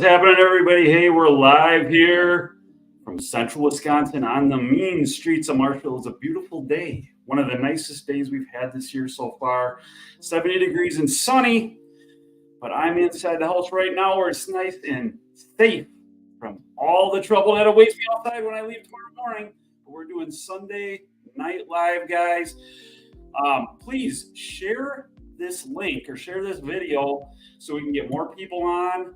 happening, everybody? Hey, we're live here from central Wisconsin on the mean streets of Marshall. It's a beautiful day. One of the nicest days we've had this year so far. 70 degrees and sunny, but I'm inside the house right now where it's nice and safe from all the trouble that awaits me outside when I leave tomorrow morning. But we're doing Sunday night live, guys. Please share this link or share this video so we can get more people on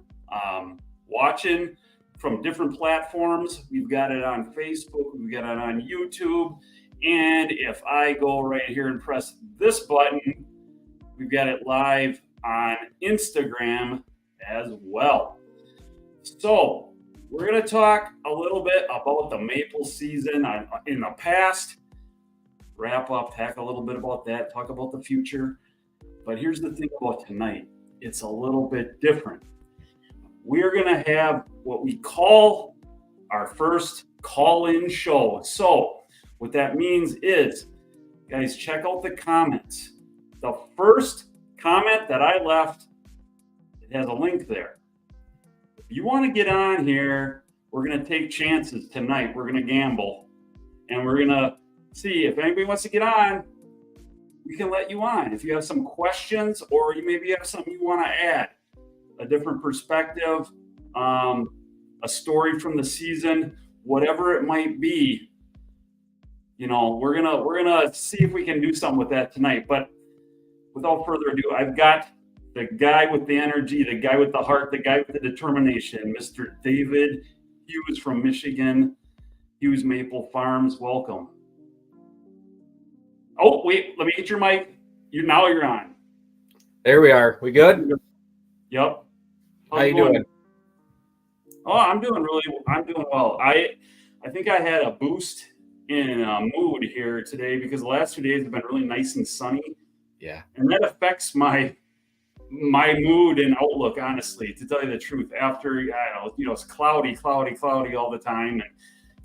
watching from different platforms. We've got it on Facebook, we've got it on YouTube, and if I go right here and press this button, we've got it live on Instagram as well. So we're going to talk a little bit about the maple season in the past, wrap up, talk a little bit about that, talk about the future. But here's the thing about tonight. It's a little bit different. We're going to have what we call our first call-in show. So what that means is, guys, check out the comments. The first comment that I left, it has a link there. If you want to get on here, we're going to take chances tonight. We're going to gamble, and we're going to see if anybody wants to get on. We can let you on. If you have some questions or you maybe have something you want to add, a different perspective, a story from the season, whatever it might be, you know, we're gonna see if we can do something with that tonight. But without further ado, I've got the guy with the energy, the guy with the heart, the guy with the determination, Mr. David Hughes from Michigan, Hughes Maple Farms. Welcome. Oh, wait, let me get your mic. Now you're on. There we are. We good? Yep. How you doing? Oh, I'm doing well. I think I had a boost in mood here today because the last 2 days have been really nice and sunny. Yeah. And that affects my mood and outlook, honestly, to tell you the truth. After, it's cloudy all the time, and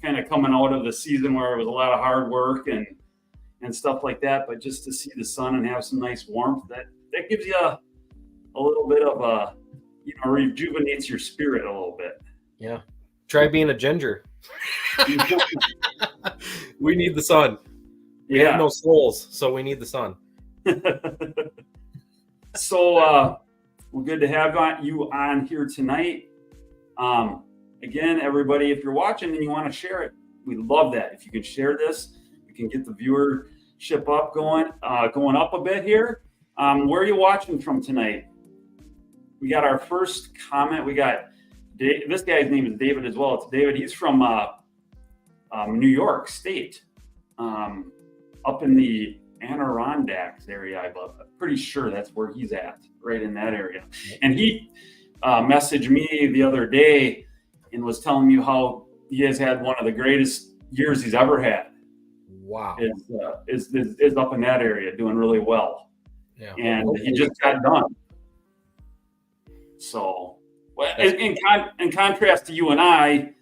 kind of coming out of the season where it was a lot of hard work and stuff like that. But just to see the sun and have some nice warmth, that gives you a little bit of a, rejuvenates your spirit a little bit. Yeah. Try being a ginger. We need the sun. We have no souls, so we need the sun. So we're good to have you on here tonight. Again, everybody, if you're watching and you want to share it, we love that. If you can share this, we can get the viewership going up a bit here. Where are you watching from tonight? We got our first comment. We got this guy's name is David as well. It's David. He's from New York State, up in the Adirondacks area. I'm pretty sure that's where he's at, right in that area. And he messaged me the other day and was telling me how he has had one of the greatest years he's ever had. Wow. Is up in that area doing really well. Yeah. And he just got done. So, in contrast to you and I,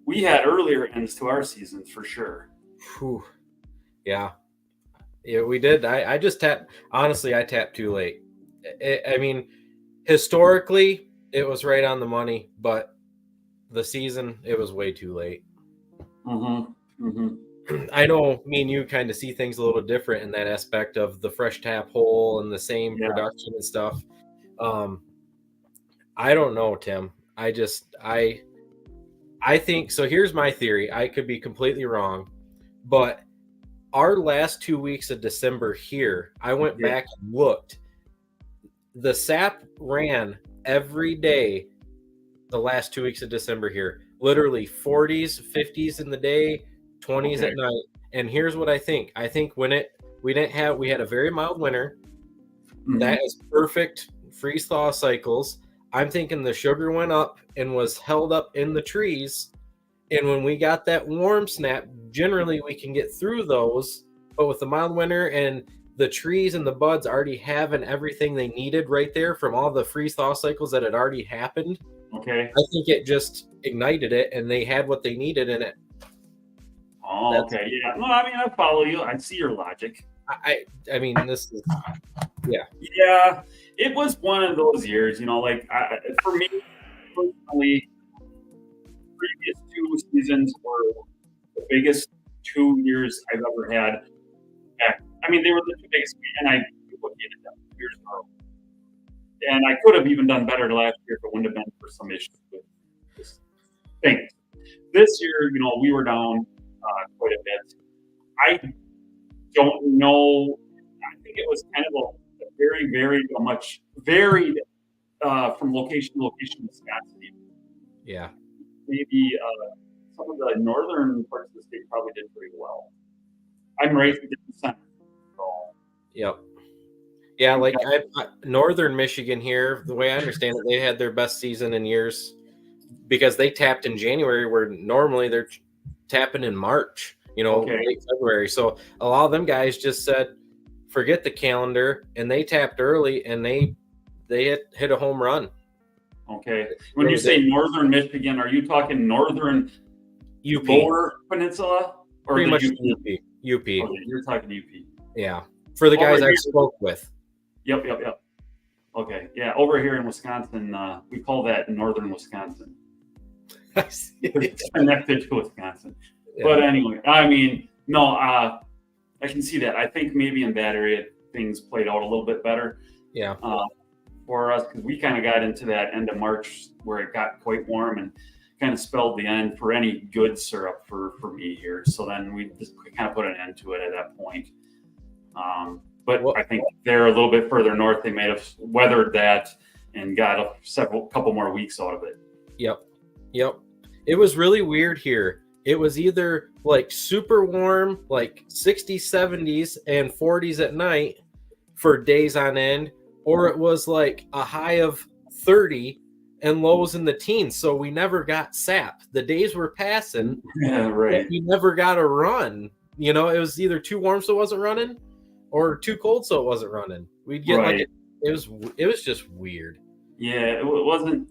we had earlier ends to our seasons for sure. Whew. Yeah, we did. I just tapped. Honestly, I tapped too late. I mean, historically, it was right on the money, but the season, it was way too late. Mm-hmm. Mm-hmm. I know me and you kind of see things a little different in that aspect of the fresh tap hole and the same production and stuff. I don't know, Tim. I think so. Here's my theory. I could be completely wrong, but our last 2 weeks of December here, I went back and looked. The sap ran every day the last 2 weeks of December here. Literally 40s, 50s in the day, 20s at night. And here's what I think. I think we had a very mild winter. Mm-hmm. That is perfect freeze thaw cycles. I'm thinking the sugar went up and was held up in the trees. And when we got that warm snap, generally we can get through those. But with the mild winter and the trees and the buds already having everything they needed right there from all the freeze thaw cycles that had already happened. Okay. I think it just ignited it and they had what they needed in it. Oh, okay. Yeah. No, I mean, I follow you. I see your logic. I mean, this is, yeah. Yeah. It was one of those years, like for me, personally, previous 2 seasons were the biggest 2 years I've ever had. I mean, they were the 2 biggest, and I duplicated them 2 years in a row. And I could have even done better last year if it wouldn't have been for some issues with this thing. This year, we were down quite a bit. I don't know. I think it was kind of a very, very much varied from location to location, Wisconsin. Yeah. Maybe some of the northern parts of the state probably did pretty well. I'm raised in the center. So. Yep. Yeah, like northern Michigan here, the way I understand it, they had their best season in years because they tapped in January, where normally they're tapping in March, late February. So a lot of them guys just said, forget the calendar, and they tapped early, and they hit a home run. Okay. When you say northern Michigan, are you talking northern UP, Lower Peninsula, or pretty much UP? UP. Okay, you're talking UP. Yeah, for the guys I spoke with. Yep. Okay, yeah. Over here in Wisconsin, we call that northern Wisconsin. It's connected to Wisconsin. Yeah. But anyway, I mean, no, I can see that. I think maybe in that area things played out a little bit better. Yeah. For us, because we kind of got into that end of March where it got quite warm and kind of spelled the end for any good syrup for me here. So then we just kind of put an end to it at that point. But I think they're a little bit further north. They may have weathered that and got a couple more weeks out of it. Yep. It was really weird here. It was either like super warm, like 60s, 70s, and 40s at night for days on end, or it was like a high of 30 and lows in the teens. So we never got sap. The days were passing. Yeah, right. We never got a run. It was either too warm so it wasn't running, or too cold so it wasn't running. We'd get it was just weird. Yeah, it wasn't,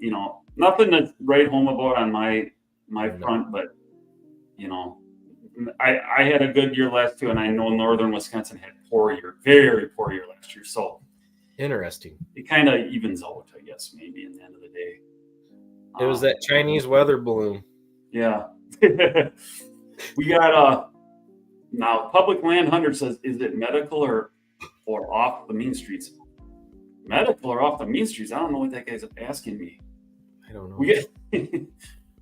nothing to write home about on my front, but I had a good year last year, and I know northern Wisconsin had very poor year last year. So interesting. It kind of evens out, I guess, maybe in the end of the day. It was that Chinese weather balloon. Yeah. We got now Public Land Hunter says, is it medical or off the mean streets? Medical or off the mean streets? I don't know what that guy's asking me. I don't know.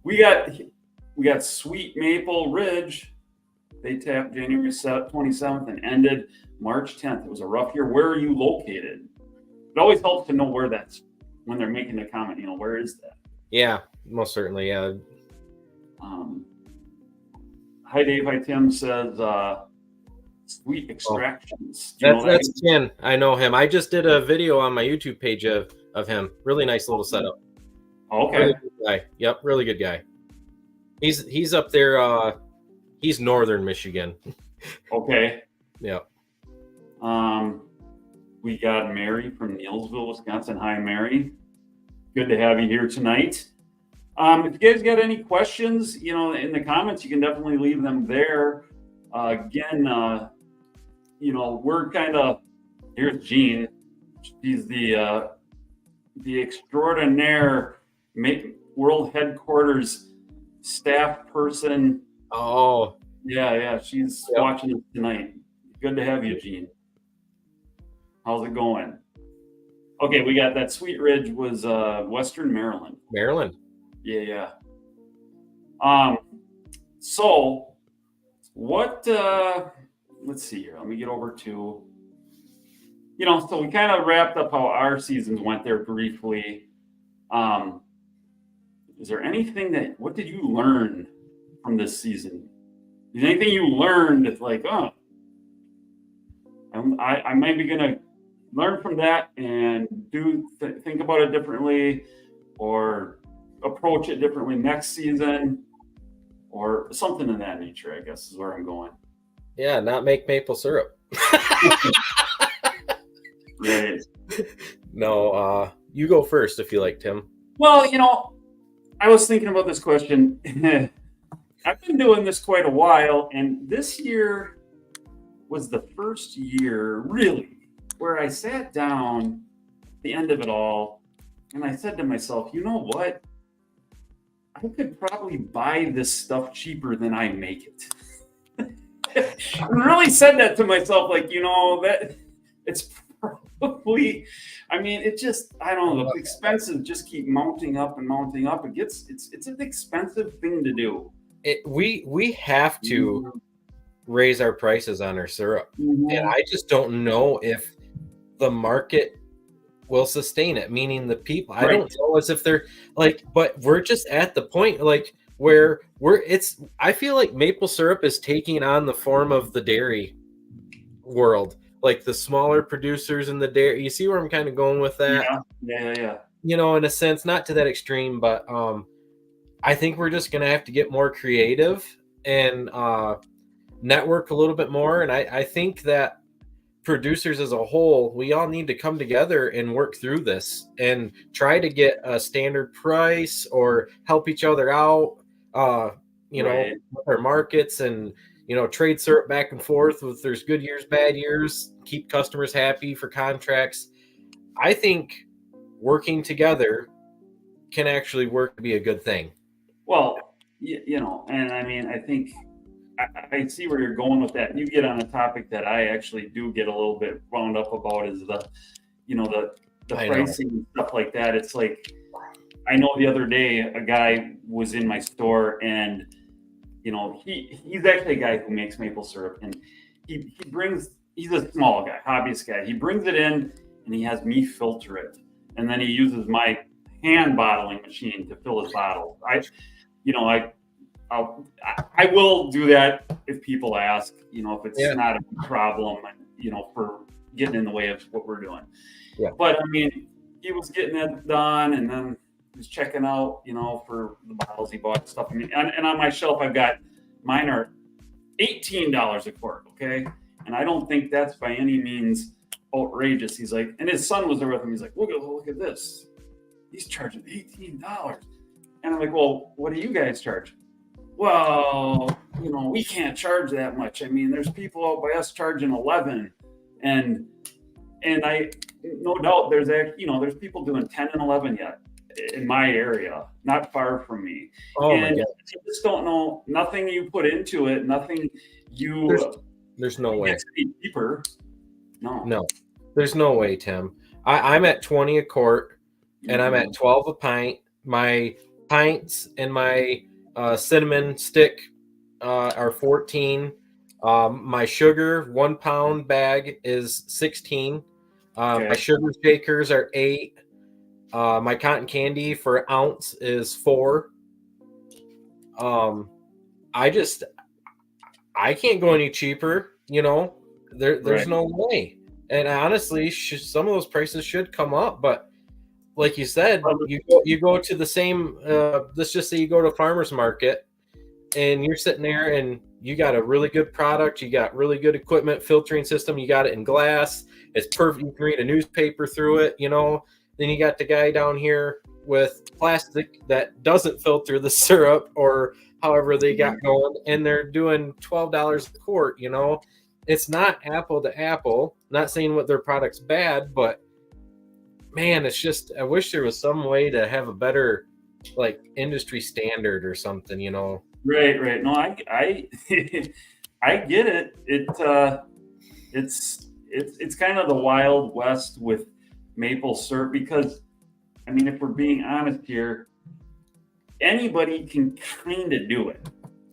We got Sweet Maple Ridge. They tapped January 27th and ended March 10th. It was a rough year. Where are you located? It always helps to know where that's when they're making the comment. Where is that? Yeah, most certainly. Yeah. Hi, Dave. Hi, Tim says Sweet Extractions. That's Ken. I know him. I just did a video on my YouTube page of him. Really nice little setup. Okay. Really good guy. Yep, really good guy. He's up there. He's northern Michigan. Okay. Yep. We got Mary from Neillsville, Wisconsin. Hi, Mary. Good to have you here tonight. If you guys got any questions, in the comments, you can definitely leave them there. Again, we're kind of, here's Jean. She's the extraordinaire world headquarters staff person. Oh. Yeah. She's watching us tonight. Good to have you, Jean. How's it going? Okay, we got that Sweet Ridge was Western Maryland. Maryland. Yeah. So what let's see here. Let me get over to so we kind of wrapped up how our seasons went there briefly. Is there anything what did you learn from this season? Is there anything you learned that's like, I might be gonna learn from that and think about it differently, or approach it differently next season, or something of that nature, I guess is where I'm going. Yeah, not make maple syrup. Right. No, you go first if you like, Tim. Well, I was thinking about this question. I've been doing this quite a while, and this year was the first year, really, where I sat down at the end of it all, and I said to myself, you know what? I could probably buy this stuff cheaper than I make it. I really said that to myself, like, that it's probably, I mean, it just, I don't know, the expenses just keep mounting up and mounting up. It's an expensive thing to do. We have to raise our prices on our syrup. Mhm. And I just don't know if the market will sustain it, meaning the people. I don't know as if they're like, but we're just at the point like where I feel like maple syrup is taking on the form of the dairy world, like the smaller producers in the dairy. You see where I'm kind of going with that? Yeah. In a sense, not to that extreme, but I think we're just gonna have to get more creative and network a little bit more. And I think that producers as a whole, we all need to come together and work through this and try to get a standard price or help each other out, with our markets and, trade syrup back and forth with there's good years, bad years, keep customers happy for contracts. I think working together can actually work to be a good thing. Well, and I mean, I think I see where you're going with that. And you get on a topic that I actually do get a little bit wound up about is the pricing and stuff like that. It's like, I know the other day a guy was in my store and, he's actually a guy who makes maple syrup, and he's a small guy, hobbyist guy. He brings it in and he has me filter it. And then he uses my hand bottling machine to fill his bottle. I will do that if people ask, if it's not a problem, for getting in the way of what we're doing. Yeah. But I mean, he was getting it done, and then he was checking out, for the bottles he bought and stuff. I mean, and on my shelf, I've got mine are $18 a quart. Okay. And I don't think that's by any means outrageous. He's like, and his son was there with him. He's like, look at this. He's charging $18. And I'm like, well, what do you guys charge? Well, we can't charge that much. I mean, there's people out by us charging 11, and I, no doubt there's people doing 10 and 11 yet in my area, not far from me. Oh and my God. I just don't know, nothing you put into it, nothing there's no way. It's cheaper. No, there's no way, Tim. I'm at 20 a quart, and I'm at 12 a pint. My pints and my cinnamon stick are 14. My sugar 1 pound bag is 16. My sugar shakers are 8. My cotton candy for an ounce is 4. I can't go any cheaper. There's no way. And honestly, some of those prices should come up, but like you said, you go to the same, let's just say you go to a farmer's market and you're sitting there and you got a really good product. You got really good equipment, filtering system. You got it in glass. It's perfect. You can read a newspaper through it, Then you got the guy down here with plastic that doesn't filter the syrup or however they got going, and they're doing $12 a quart, It's not apple to apple. Not saying what their product's bad, but man, it's just, I wish there was some way to have a better like industry standard or something, Right. No, I I get it. It's kind of the Wild West with maple syrup because, I mean, if we're being honest here, anybody can kind of do it.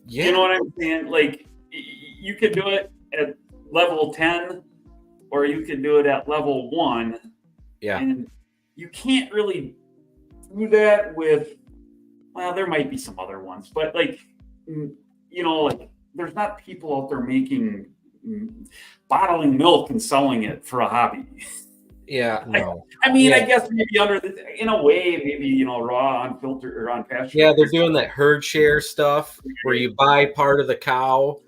Yeah. You know what I'm saying? Like, you could do it at level 10 or you could do it at level 1. Yeah. And you can't really do that with, well, there might be some other ones, but like, like there's not people out there bottling milk and selling it for a hobby. Yeah, no. I mean, yeah. I guess maybe in a way, maybe, raw, unfiltered, or unpastured. Yeah, they're doing that herd share stuff where you buy part of the cow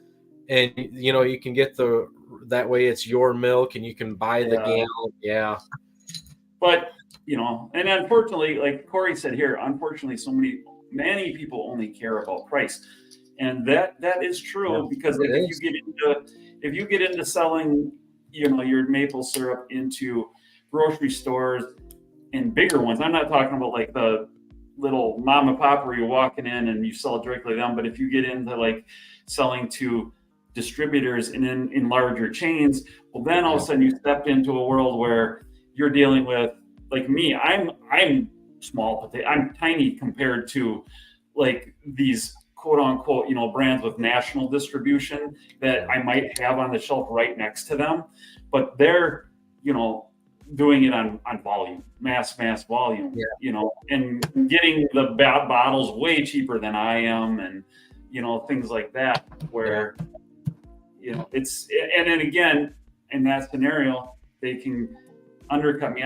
and, you can get that way it's your milk and you can buy the gallon. Yeah. But, and unfortunately, like Corey said here, unfortunately, many people only care about price. And that is true because like, if you get into selling, your maple syrup into grocery stores and bigger ones, I'm not talking about like the little mom and pop where you're walking in and you sell directly to them. But if you get into like selling to distributors and in larger chains, well, then all of a sudden you step into a world where you're dealing with, like me, I'm small potato, I'm tiny compared to like these quote unquote, brands with national distribution that I might have on the shelf right next to them, but they're, doing it on volume, mass volume, and getting the bottles way cheaper than I am, and things like that, where it's, and then again, in that scenario, they can undercut me.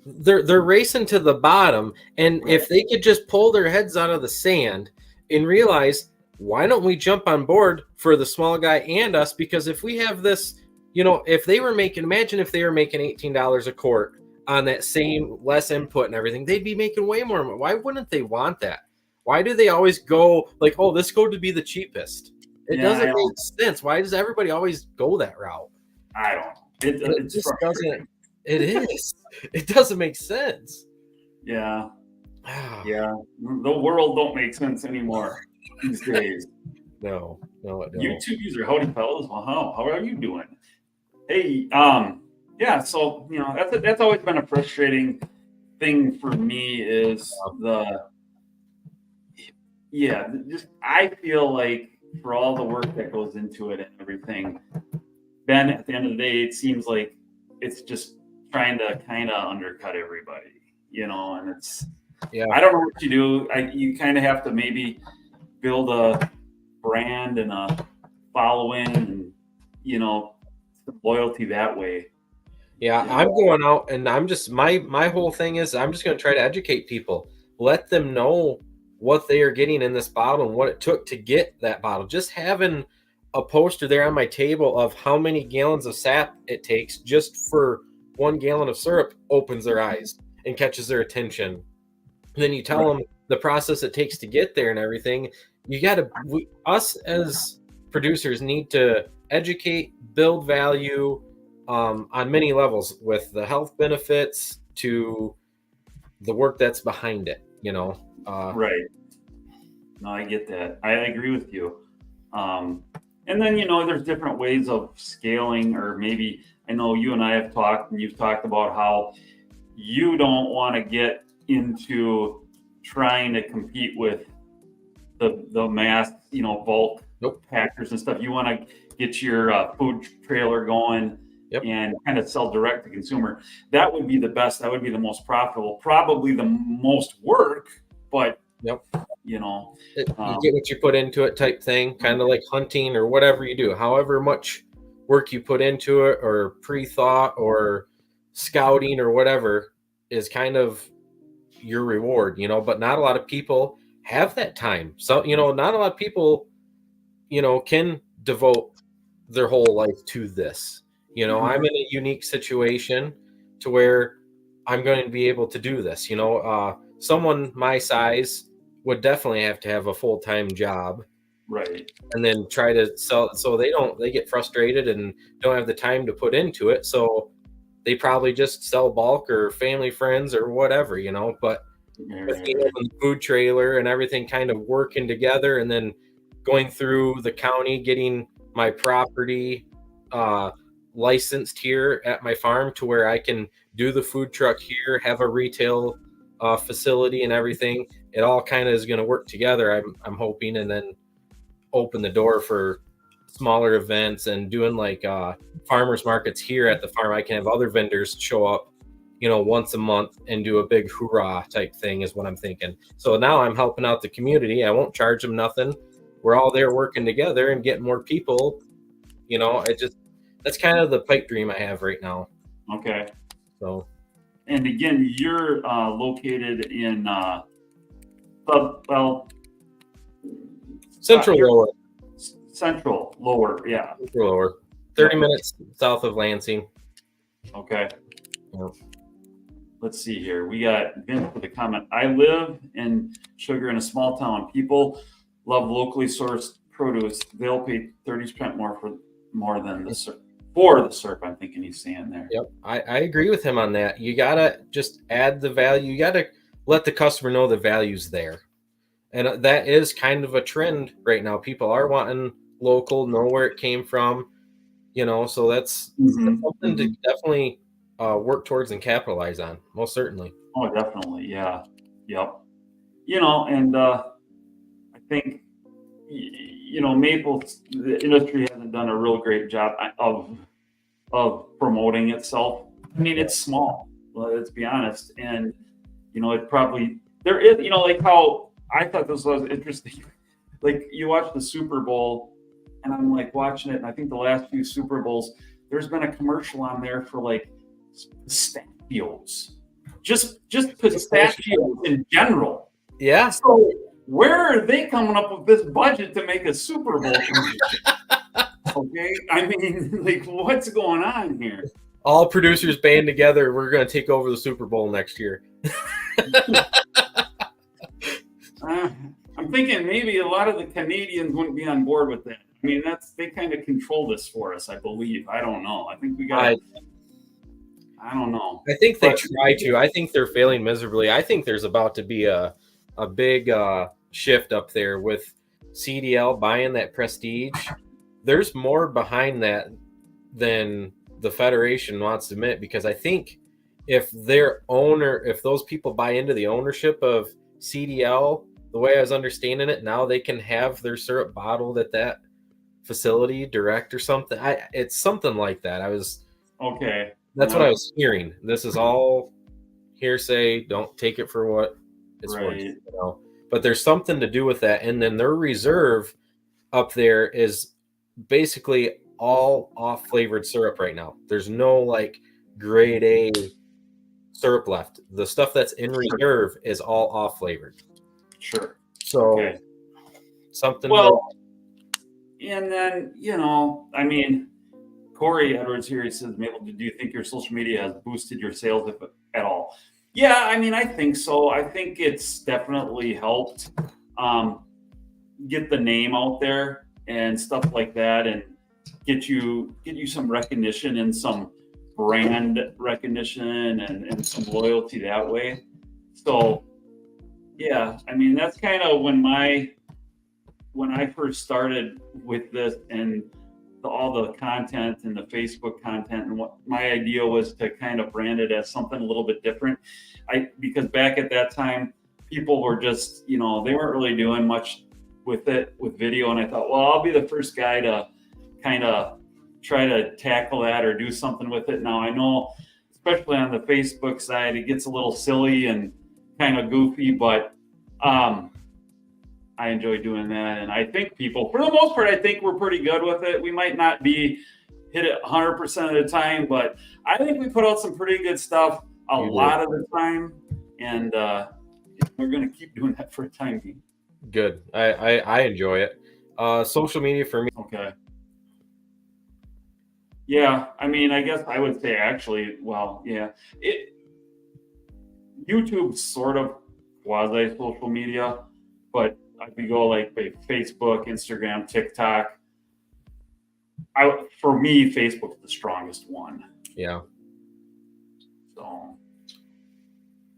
They're racing to the bottom, and right. If they could just pull their heads out of the sand and realize, why don't we jump on board for the small guy and us? Because if we have this, if they were making, imagine if they were making $18 a quart on that same less input and everything, they'd be making way more. Why wouldn't they want that? Why do they always go like, oh, this go to be the cheapest? It doesn't make sense. Why does everybody always go that route? I don't know. It just doesn't. It is. It doesn't make sense. Yeah. Yeah. The world don't make sense anymore these days. No, it don't. YouTube user, howdy fellas. Well, how are you doing? Hey, yeah. So that's always been a frustrating thing for me is just I feel like for all the work that goes into it and everything, then at the end of the day, it seems like it's just trying to kind of undercut everybody, and it's, I don't know what you do. You kind of have to maybe build a brand and a following and, loyalty that way. Yeah, I'm going out and I'm just, my whole thing is I'm just going to try to educate people, let them know what they are getting in this bottle and what it took to get that bottle. Just having a poster there on my table of how many gallons of sap it takes just for 1 gallon of syrup opens their eyes and catches their attention. And then you tell them the process it takes to get there and everything. You got to, us as producers need to educate, build value on many levels, with the health benefits to the work that's behind it, Right. No, I get that. I agree with you. And then, there's different ways of scaling, or maybe I know you and I have talked, and you've talked about how you don't want to get into trying to compete with the mass, bulk packers and stuff. You want to get your food trailer going and kind of sell direct to consumer. That would be the best. That would be the most profitable, probably the most work, but you get what you put into it type thing, kind of like hunting or whatever you do. However much work you put into it, or pre-thought or scouting or whatever, is kind of your reward, but not a lot of people have that time. So, not a lot of people, can devote their whole life to this. I'm in a unique situation to where I'm going to be able to do this. Someone my size would definitely have to have a full-time job, right, and then try to sell. So they get frustrated and don't have the time to put into it. So they probably just sell bulk or family friends or whatever, but with me having the food trailer and everything kind of working together, and then going through the county, getting my property licensed here at my farm to where I can do the food truck here, have a retail facility and everything. It all kind of is going to work together, I'm hoping, and then open the door for smaller events and doing like farmers markets here at the farm. I can have other vendors show up, once a month and do a big hoorah type thing is what I'm thinking. So now I'm helping out the community. I won't charge them nothing. We're all there working together and getting more people. That's kind of the pipe dream I have right now. Okay. So, and again, you're located in Central Lower. Central Lower, yeah. Central Lower. 30 minutes south of Lansing. Okay. Yeah. Let's see here. We got Vince with a comment. I live in Sugar in a small town. People love locally sourced produce. They'll pay 30% more than the syrup. For the syrup, I'm thinking he's saying there. Yep. I agree with him on that. You gotta just add the value. You gotta let the customer know the value's there. And that is kind of a trend right now. People are wanting local, know where it came from, so that's something to definitely work towards and capitalize on, most certainly. Oh, definitely. Yeah. Yep. And I think, Maple, the industry hasn't done a real great job of promoting itself. I mean, it's small, let's be honest. And, it probably, there is, like how I thought this was interesting. Like you watch the Super Bowl and I'm like watching it. And I think the last few Super Bowls, there's been a commercial on there for like pistachios, just pistachios in general. Yeah. So where are they coming up with this budget to make a Super Bowl commercial? Okay, I mean, like, what's going on here? All producers band together. We're going to take over the Super Bowl next year. I'm thinking maybe a lot of the Canadians wouldn't be on board with that. I mean, they kind of control this for us, I believe. I don't know. I think we got. I don't know. I think they try to. I think they're failing miserably. I think there's about to be a big shift up there with CDL buying that Prestige. There's more behind that than the Federation wants to admit, because I think if those people buy into the ownership of CDL, the way I was understanding it, now they can have their syrup bottled at that facility direct or something. It's something like that. Okay. That's what I was hearing. This is all hearsay. Don't take it for what it's worth. But there's something to do with that. And then their reserve up there is basically all off flavored syrup right now. There's no like grade A syrup left. The stuff that's in reserve is all off flavored. Sure. So something. And then, I mean, Corey Edwards here, he says, Mabel, do you think your social media has boosted your sales at all? Yeah, I mean, I think so. I think it's definitely helped get the name out there and stuff like that, and get you some recognition and some brand recognition and some loyalty that way. So, yeah, I mean, that's kind of when I first started with this and all the content and the Facebook content, and what my idea was to kind of brand it as something a little bit different. Because back at that time, people were just, they weren't really doing much with video. And I thought, well, I'll be the first guy to kind of try to tackle that or do something with it. Now I know, especially on the Facebook side, it gets a little silly and kind of goofy, but I enjoy doing that. And I think people, for the most part, I think we're pretty good with it. We might not hit it 100% of the time, but I think we put out some pretty good stuff a lot of the time. And we're going to keep doing that for a time being. Good. I enjoy it. Social media for me. Okay. Yeah. I mean, I guess I would say actually, well, yeah. YouTube's sort of quasi social media, but if you go like Facebook, Instagram, TikTok, for me, Facebook's the strongest one. Yeah. So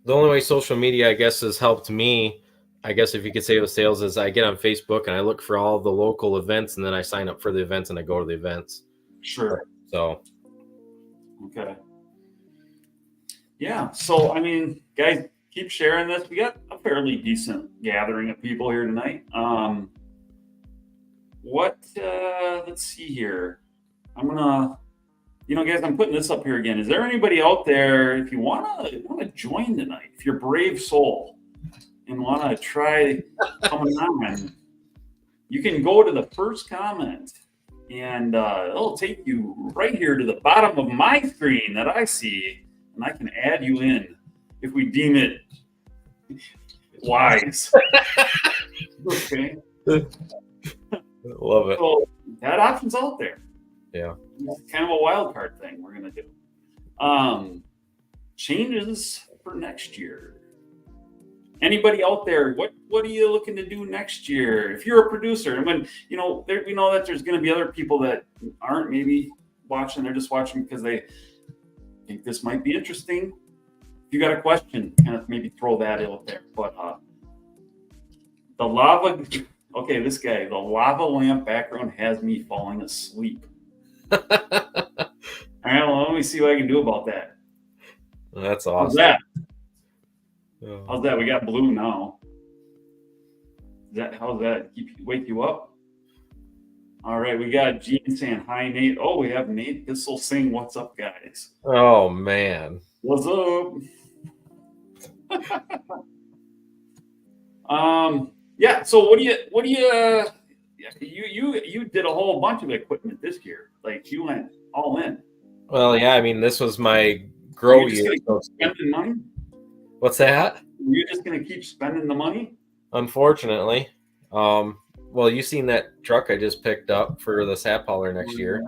the only way social media, I guess, has helped me, I guess if you could say with sales, is I get on Facebook and I look for all the local events, and then I sign up for the events and I go to the events. Sure. So. Okay. Yeah. So, I mean, guys, keep sharing this. We got a fairly decent gathering of people here tonight. Let's see here. I'm gonna, guys, I'm putting this up here again. Is there anybody out there, if you wanna join tonight, if you're a brave soul and wanna try coming on, you can go to the first comment and it'll take you right here to the bottom of my screen that I see, and I can add you in if we deem it wise. Okay. Love it. So that option's out there. Yeah. It's kind of a wild card thing we're gonna do. Changes for next year. Anybody out there? What are you looking to do next year? If you're a producer, and when we know that there's going to be other people that aren't maybe watching; they're just watching because they think this might be interesting. if you got a question, kind of maybe throw that out there. But the lava, okay, this guy, the lava lamp background has me falling asleep. All right, well, let me see what I can do about that. That's awesome. How's that? How's that? We got blue now. How's that? Wake you up? All right, we got Gene saying hi, Nate. Oh, we have Nate Bissell saying what's up, guys. Oh man, what's up? Yeah. So what do you? You did a whole bunch of equipment this year. Like you went all in. Well, yeah. I mean, this was my grow year. Spending money? What's that? You're just gonna keep spending the money? Unfortunately. Well, you seen that truck I just picked up for the sap hauler next year,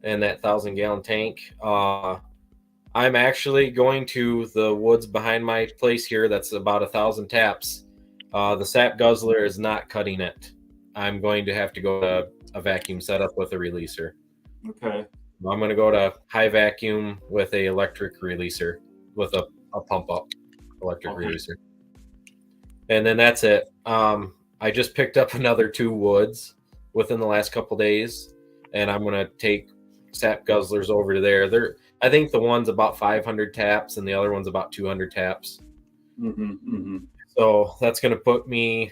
and that 1,000-gallon tank. I'm actually going to the woods behind my place here. That's about 1,000 taps. The sap guzzler is not cutting it. I'm going to have to go to a vacuum setup with a releaser. Okay. I'm going to go to high vacuum with a electric releaser with a pump up electric releaser. And then that's it. I just picked up another 2 woods within the last couple days, and I'm going to take sap guzzlers over to there. I think the one's about 500 taps and the other one's about 200 taps. So that's going to put me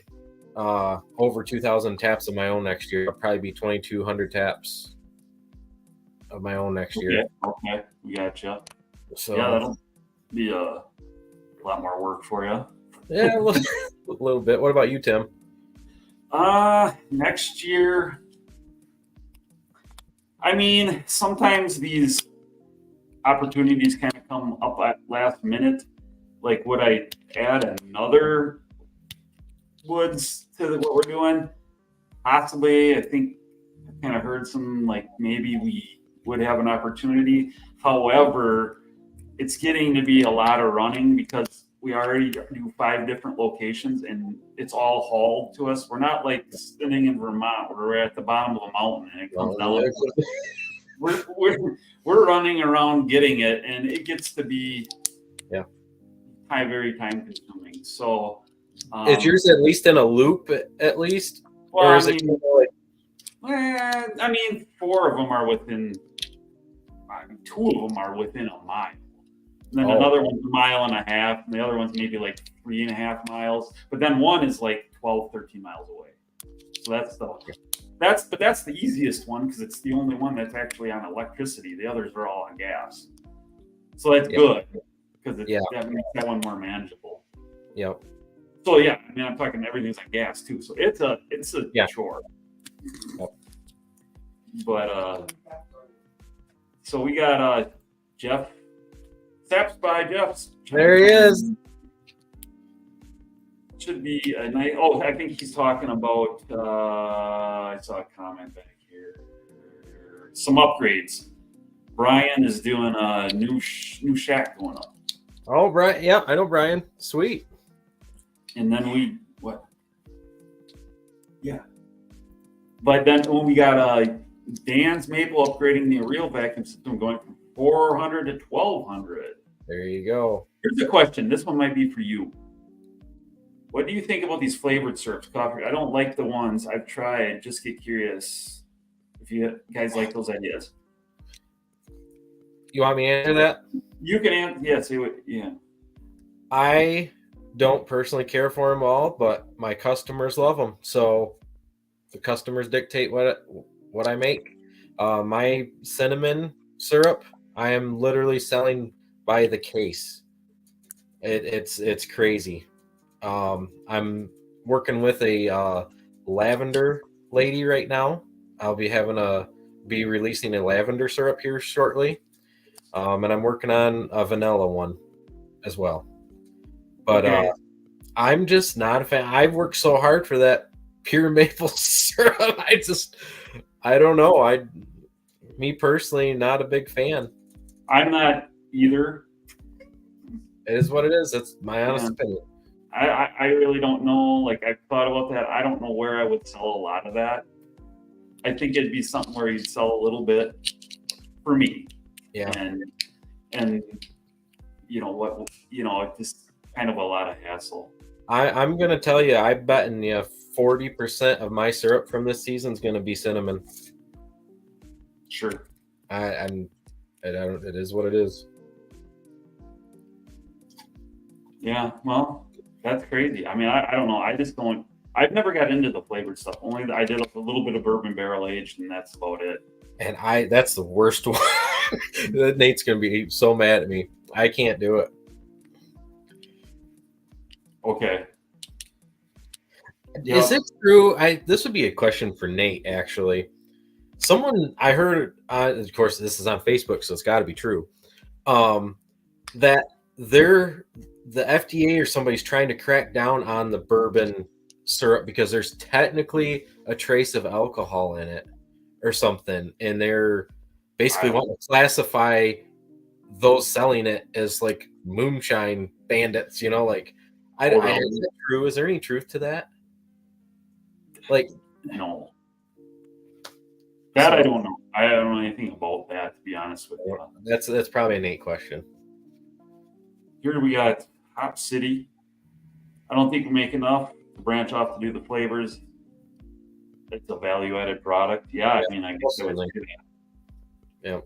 over 2,000 taps of my own next year. I'll probably be 2,200 taps of my own next year. Okay, we gotcha. So yeah, that'll be a lot more work for you. Yeah, a little bit. What about you, Tim? Next year, I mean, sometimes these opportunities kind of come up at last minute. Like, would I add another woods to what we're doing? Possibly. I think I kind of heard some, like, maybe we would have an opportunity. However, it's getting to be a lot of running because we already do 5 different locations and it's all hauled to us. We're not like sitting in Vermont where we're at the bottom of a mountain and it comes down. We're running around getting it, and it gets to be very time consuming. So is yours at least in a loop at least? Well, or is it I mean, 4 of them are within 2 of them are within a mile. And then another one's 1.5 miles, and the other one's maybe like 3.5 miles. But then one is like 12, 13 miles away. So that's the easiest one because it's the only one that's actually on electricity. The others are all on gas. So that's good because that makes that one more manageable. Yep. So I mean, I'm talking everything's on gas too. So it's a chore. Yep. But so we got Jeff. Saps by Jeff's. There he is. Should be a nice. Oh, I think he's talking about. I saw a comment back here. Some upgrades. Brian is doing a new shack going up. Oh, Brian. Yeah, I know Brian. Sweet. And then Yeah. But then when we got Dan's Maple upgrading the real vacuum system going from 400 to 1,200. There you go. Here's a question. This one might be for you. What do you think about these flavored syrups, coffee? I don't like the ones I've tried. Just get curious if you guys like those ideas. You want me to answer that? You can answer. Yeah, say what. Yeah. I don't personally care for them all, but my customers love them. So the customers dictate what I make. My cinnamon syrup, I am literally selling by the case. It's crazy. I'm working with a lavender lady right now. I'll be releasing a lavender syrup here shortly. And I'm working on a vanilla one as well. But I'm just not a fan. I've worked so hard for that pure maple syrup. I don't know. Me personally, not a big fan. I'm not either. It is what it is. It's my honest opinion. I really don't know. Like, I've thought about that. I don't know where I would sell a lot of that. I think it'd be something where you'd sell a little bit for me. Yeah. And it's just kind of a lot of hassle. I'm gonna tell you, I betting you 40% of my syrup from this season is gonna be cinnamon. Sure. I don't. It is what it is. Yeah, well, that's crazy. I mean, I don't know. I just don't. I've never got into the flavored stuff. Only I did a little bit of bourbon barrel aged, and that's about it. And that's the worst one. Nate's gonna be so mad at me. I can't do it. Okay. Is it true? This would be a question for Nate, actually. Someone I heard, of course, this is on Facebook, so it's got to be true. That the FDA or somebody's trying to crack down on the bourbon syrup because there's technically a trace of alcohol in it or something, and they're basically wanting to classify those selling it as like moonshine bandits. Is that true? Is there any truth to that? Like, no. That I don't know. I don't know anything about that, to be honest with you. That's probably a Nate question. Here we got Hop City. I don't think we make enough to branch off to do the flavors. It's a value-added product. Yeah, I mean, I guess I would say that. Yeah.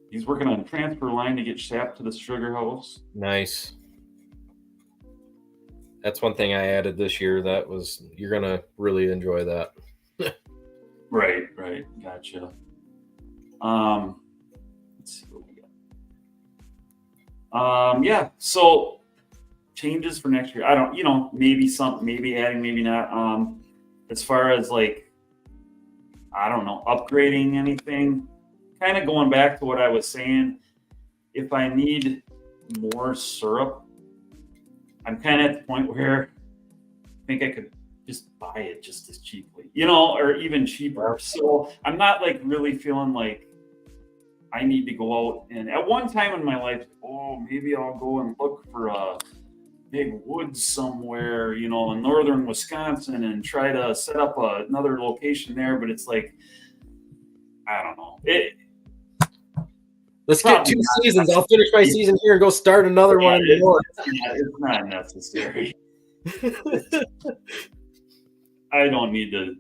He's working on a transfer line to get sap to the sugar house. Nice. That's one thing I added this year. You're gonna really enjoy that. Right. Gotcha. Let's see what we got. Yeah. So changes for next year. I don't. Maybe adding, maybe not. As far as like, I don't know, upgrading anything. Kind of going back to what I was saying. If I need more syrup, I'm kind of at the point where I think I could just buy it just as cheaply, or even cheaper. So I'm not like really feeling like I need to go out and at one time in my life, maybe I'll go and look for a big woods somewhere, in northern Wisconsin and try to set up another location there. But it's like, I don't know. Let's get 2 seasons. I'll finish my season here and go start another one in the north. It's not necessary. I don't need to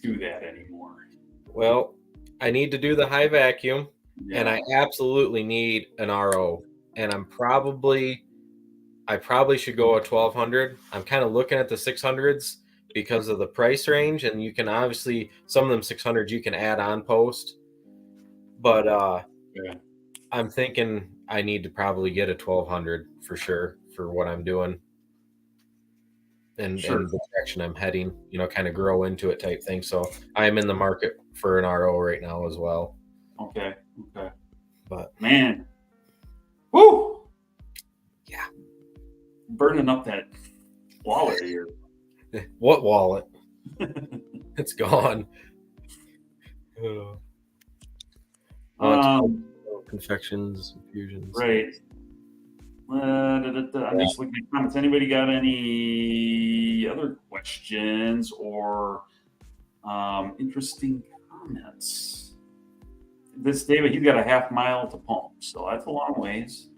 do that anymore. Well, I need to do the high vacuum, and I absolutely need an RO. And I probably should go a 1200. I'm kind of looking at the 600s because of the price range, and you can obviously some of them 600s you can add on post. But I'm thinking I need to probably get a 1200 for sure for what I'm doing and the direction I'm heading, kind of grow into it type thing. So I'm in the market for an RO right now as well. Okay. But man, whoo! Yeah. Burning up that wallet here. What wallet? It's gone. Confections, infusions. Right. I'm just looking at comments. Anybody got any other questions or interesting comments? This David, he's got a half mile to pump, so that's a long ways.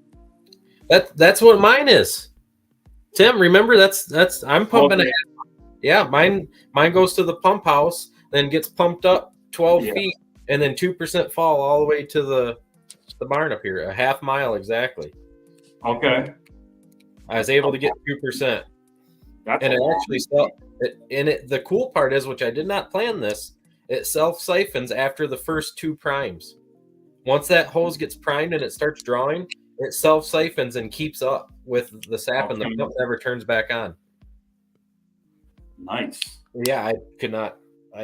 That's what mine is. Tim, remember that's I'm pumping ahead. Yeah, mine goes to the pump house, then gets pumped up 12 feet, and then 2% fall all the way to the barn up here, a half mile exactly. Okay. I was able to get 2%. And it actually the cool part is, which I did not plan this, it self-siphons after the first 2 primes. Once that hose gets primed and it starts drawing, it self-siphons and keeps up with the sap, and the pump never turns back on. Nice. Yeah, I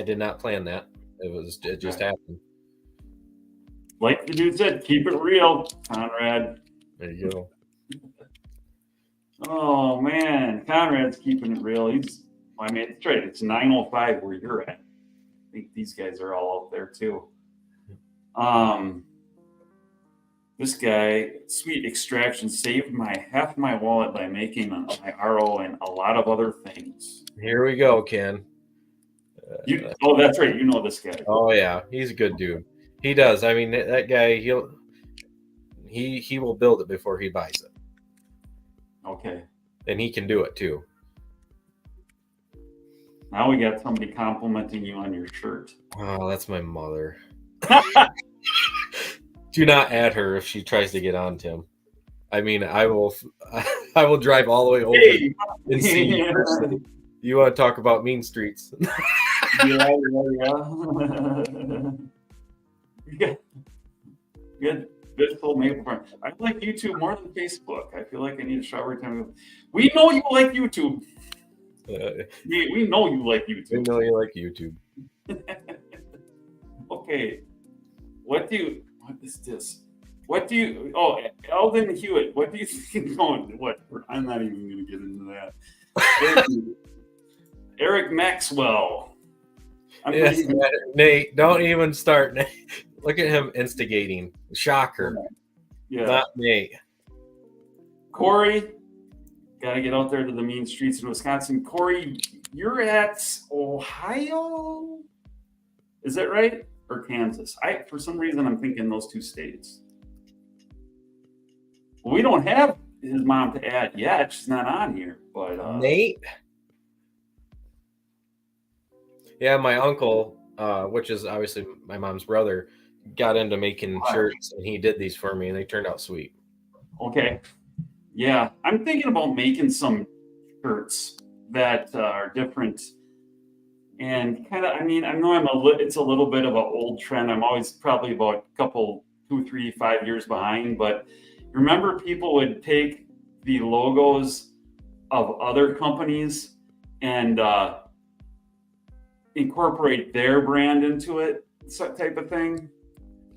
did not plan that. It just happened. Like the dude said, keep it real, Conrad. There you go. Oh man, Conrad's keeping it real. It's right. It's 9:05 where you're at. I think these guys are all out there too. This guy, Sweet Extraction, saved half my wallet by making my RO and a lot of other things. Here we go, Ken. That's right. You know this guy. Oh yeah, he's a good dude. He does. I mean, that guy, he will build it before he buys it. Okay. And he can do it too. Now we got somebody complimenting you on your shirt. Oh, that's my mother. Do not add her if she tries to get on Tim. I mean, I will drive all the way over and see you personally. You want to talk about mean streets? Yeah. Good full maple farm. I like YouTube more than Facebook. I feel like I need a shower every time. We know you like YouTube. We know you like YouTube. We know you like YouTube. Okay. What is this? Eldon Hewitt, what do you think is going? What? I'm not even going to get into that. Eric Maxwell. Yes, Nate, don't even start. Nate. Look at him instigating. Shocker. Yeah. Not Nate. Corey, got to get out there to the mean streets in Wisconsin. Corey, you're at Ohio? Is that right? Or Kansas? For some reason, I'm thinking those two states. Well, we don't have his mom to add yet. She's not on here. But Nate? Yeah, my uncle, which is obviously my mom's brother, got into making shirts, and he did these for me, and they turned out sweet. Okay. Yeah, I'm thinking about making some shirts that are different. And kind of, I mean, I know it's a little bit of an old trend. I'm always probably about a couple, 2, 3, 5 years behind. But remember, people would take the logos of other companies and incorporate their brand into it, type of thing.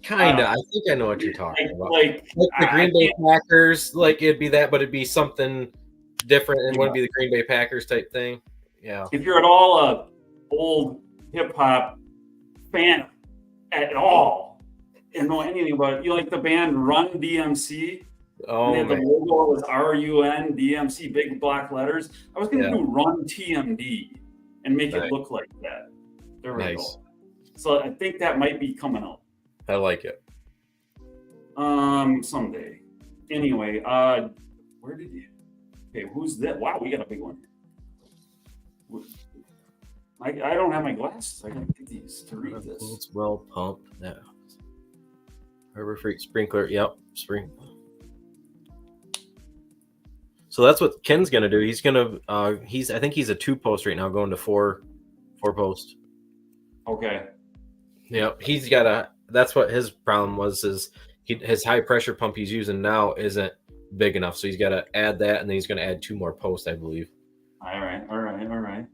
Kind of. I think I know what you're talking about. Like the Green Bay Packers, like it'd be that, but it'd be something different, and wouldn't be the Green Bay Packers type thing. Yeah. If you're at all a old hip hop fan at all and know anything about it, you like the band Run DMC? Oh, the logo was RUN DMC, big black letters. I was going to do Run TMD and make it look like that. There we go. So I think that might be coming out. I like it. Someday. Anyway, where did you? Okay, who's that? Wow, we got a big one. I don't have my glasses. I gotta get these to read this. It's well pumped now. Harbor Freight Sprinkler. Yep, sprinkler. So that's what Ken's gonna do. He's gonna. I think he's a 2-post right now, going to 4-post. Okay. Yep, he's got a. That's what his problem was. Is his high pressure pump he's using now isn't big enough, so he's got to add that, and then he's going to add 2 more posts, I believe. All right.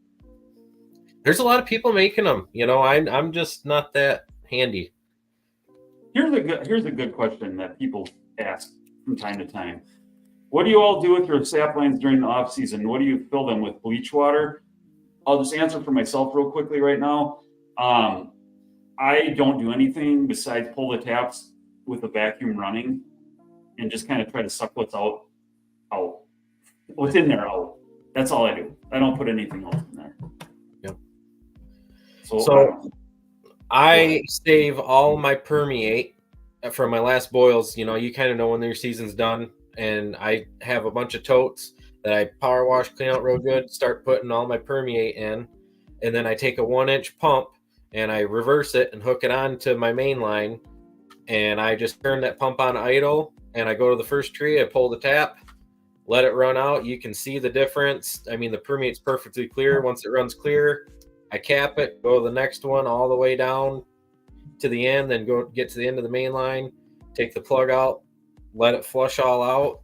There's a lot of people making them. You know, I'm just not that handy. Here's a good question that people ask from time to time. What do you all do with your sap lines during the off season? What do you fill them with? Bleach water? I'll just answer for myself real quickly right now. I don't do anything besides pull the taps with the vacuum running and just kind of try to suck what's out. What's in there out. That's all I do. I don't put anything else in there. Yep. So I save all my permeate from my last boils. You know, you kind of know when your season's done, and I have a bunch of totes that I power wash, clean out real good, start putting all my permeate in, and then I take a 1-inch pump and I reverse it and hook it on to my main line, and I just turn that pump on idle, and I go to the first tree, I pull the tap, let it run out. You can see the difference. I mean, the permeate's perfectly clear. Once it runs clear, I cap it, go to the next one all the way down to the end, then go get to the end of the main line, take the plug out, let it flush all out,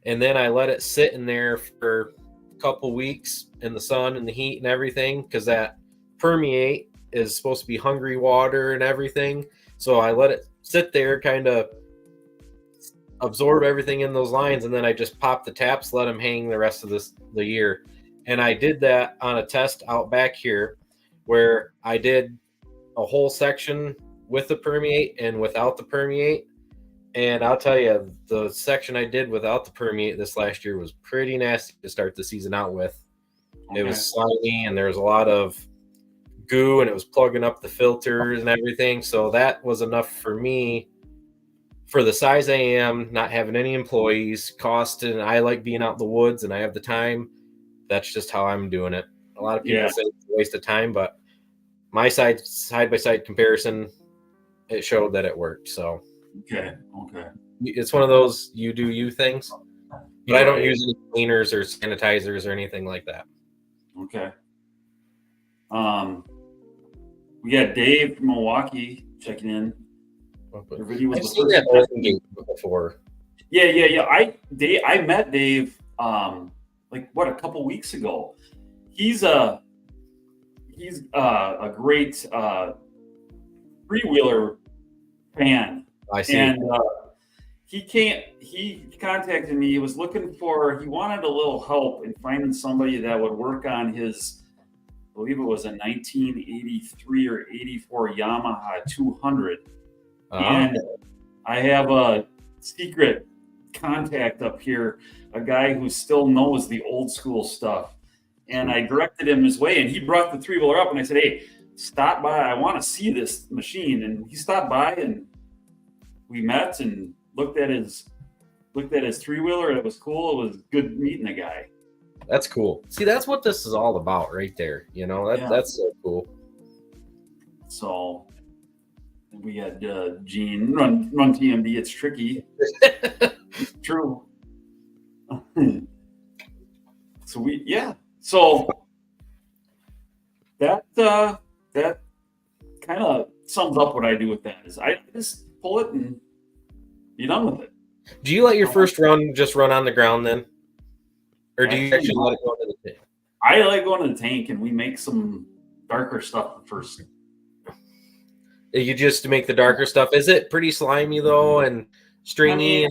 and then I let it sit in there for a couple weeks in the sun and the heat and everything, because that permeate is supposed to be hungry water and everything. So I let it sit there, kind of absorb everything in those lines, and then I just pop the taps, let them hang the rest of the year. And I did that on a test out back here where I did a whole section with the permeate and without the permeate. And I'll tell you, the section I did without the permeate this last year was pretty nasty to start the season out with. Okay. It was slimy, and there was a lot of goo and it was plugging up the filters and everything. So that was enough for me for the size I am, not having any employees, cost, and I like being out in the woods and I have the time. That's just how I'm doing it. A lot of people say it's a waste of time, but my side by side comparison, it showed that it worked. So Okay. it's one of those you do you things, but I don't use any cleaners or sanitizers or anything like that. Okay. We got Dave from Milwaukee checking in. I've seen that open gate before. Yeah. I met Dave a couple weeks ago. He's a great three-wheeler fan. I see. And he contacted me. He wanted a little help in finding somebody that would work on his, I believe it was a 1983 or 84 Yamaha 200. And I have a secret contact up here, a guy who still knows the old school stuff. And I directed him his way, and he brought the three-wheeler up, and I said, hey, stop by. I want to see this machine. And he stopped by, and we met and looked at his three-wheeler, and it was cool. It was good meeting the guy. That's cool. See, that's what this is all about right there. That's so cool. So we had Gene run TMD. It's tricky. It's true. So that kind of sums up what I do with that. Is I just pull it and be done with it. Do you let your first run just run on the ground then? Or do you actually let it go into the tank? I like going to the tank, and we make some darker stuff first. You just make the darker stuff. Is it pretty slimy though and stringy?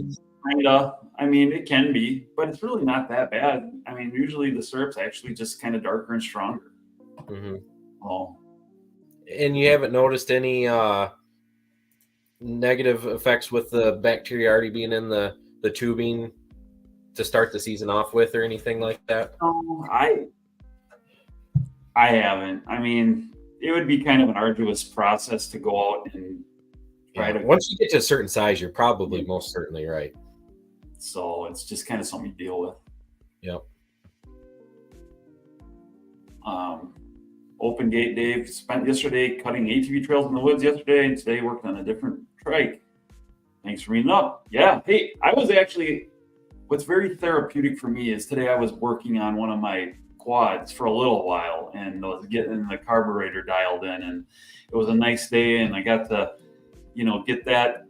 I mean, it can be, but it's really not that bad. I mean, usually the syrup's actually just kind of darker and stronger. Mm-hmm. Oh. And you haven't noticed any negative effects with the bacteria already being in the tubing to start the season off with or anything like that? No, I haven't. I mean, it would be kind of an arduous process to go out and try to. Once you get to a certain size, you're probably most certainly right. So it's just kind of something you deal with. Yep. Open gate Dave spent yesterday cutting ATV trails in the woods yesterday, and today worked on a different trike. Thanks for reading up. Yeah. Hey, what's very therapeutic for me is today I was working on one of my quads for a little while and was getting the carburetor dialed in, and it was a nice day, and I got to, get that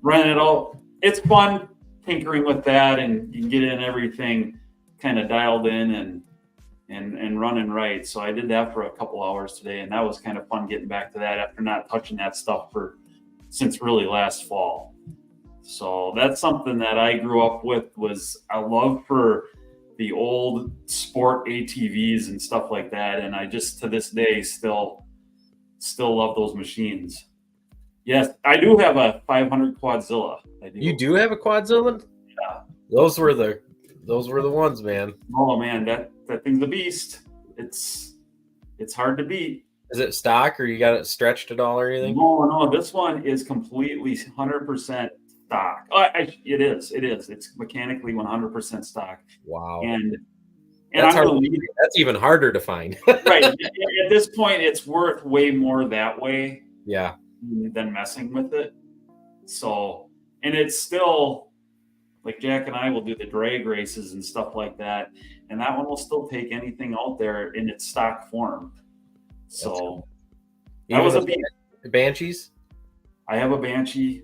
running it all. It's fun tinkering with that, and you can get in everything kind of dialed in and running right. So I did that for a couple hours today, and that was kind of fun getting back to that after not touching that stuff since really last fall. So that's something that I grew up with, was a love for the old sport ATVs and stuff like that. And I just, to this day, still love those machines. Yes, I do have a 500 Quadzilla. I do. You do have a Quadzilla? Yeah. Those were the ones, man. Oh man, that thing's a beast. It's hard to beat. Is it stock, or you got it stretched at all or anything? No, this one is completely 100% stock. It is. It's mechanically 100% stock. Wow. And that's that's even harder to find. Right. At this point, it's worth way more that way. Yeah. Than messing with it. So, and it's still, like Jack and I will do the drag races and stuff like that, and that one will still take anything out there in its stock form. So that was a Banshees. I have a Banshee.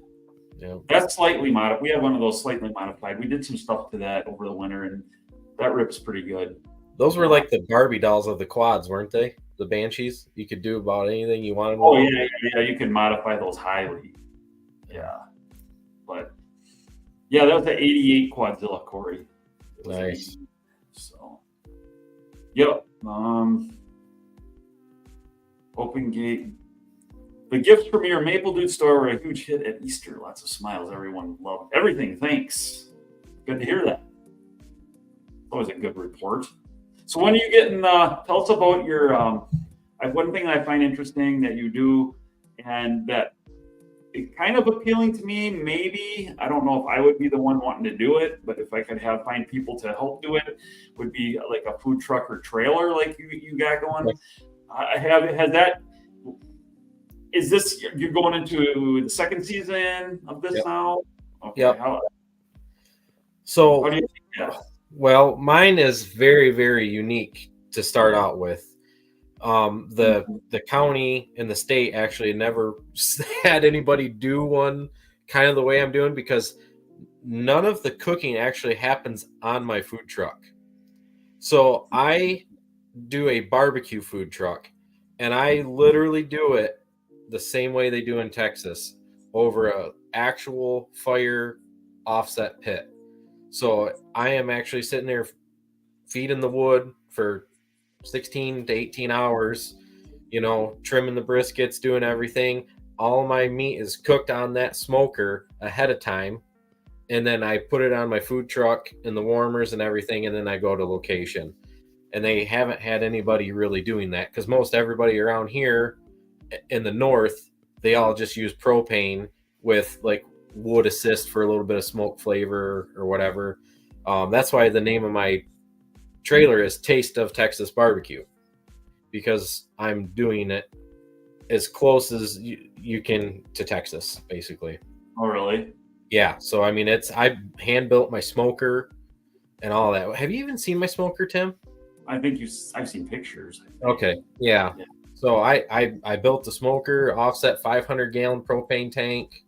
Yeah. That's slightly modified. We have one of those slightly modified. We did some stuff to that over the winter, and that rips pretty good. Those were like the Barbie dolls of the quads, weren't they? The Banshees. You could do about anything you wanted. Oh yeah. You can modify those highly. Yeah. But yeah, that was the 88 Quadzilla, Corey. Nice. So, yep. Open gate. The gifts from your Maple Dude store were a huge hit at Easter. Lots of smiles. Everyone loved everything. Thanks. Good to hear that. Always a good report. So when are you getting? Tell us about your one thing that I find interesting that you do, and that it's kind of appealing to me. Maybe I don't know if I would be the one wanting to do it, but if I could find people to help do it, would be like a food truck or trailer like you got going. Has that? Is this you're going into the second season of this now? Okay. Yep. How So, do you think that? well, mine is very, very unique to start out with. The county and the state actually never had anybody do one kind of the way I'm doing, because none of the cooking actually happens on my food truck. So I do a barbecue food truck, and I literally do it the same way they do in Texas, over a actual fire offset pit. So I am actually sitting there feeding the wood for 16 to 18 hours, trimming the briskets, doing everything. All my meat is cooked on that smoker ahead of time. And then I put it on my food truck and the warmers and everything. And then I go to location. And they haven't had anybody really doing that, because most everybody around here in the north, they all just use propane with like wood assist for a little bit of smoke flavor or whatever. That's why the name of my trailer is Taste of Texas Barbecue, because I'm doing it as close as you can to Texas, basically. Oh, really? Yeah. So I mean, I hand built my smoker and all that. Have you even seen my smoker, Tim? I think I've seen pictures. Okay. Yeah. So I built the smoker, offset 500-gallon propane tank,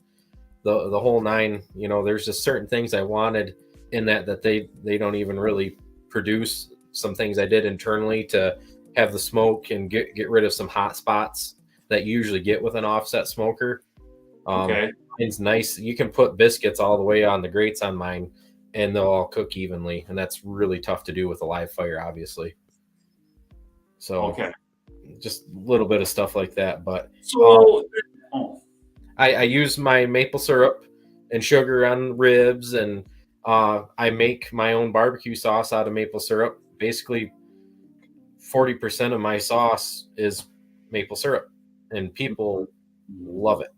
the whole nine. There's just certain things I wanted in that they don't even really produce. Some things I did internally to have the smoke and get rid of some hot spots that you usually get with an offset smoker. Okay. It's nice. You can put biscuits all the way on the grates on mine, and they'll all cook evenly, and that's really tough to do with a live fire, obviously. So okay, just a little bit of stuff like that. But so I use my maple syrup and sugar on ribs, and I make my own barbecue sauce out of maple syrup. Basically, 40% of my sauce is maple syrup, and people love it.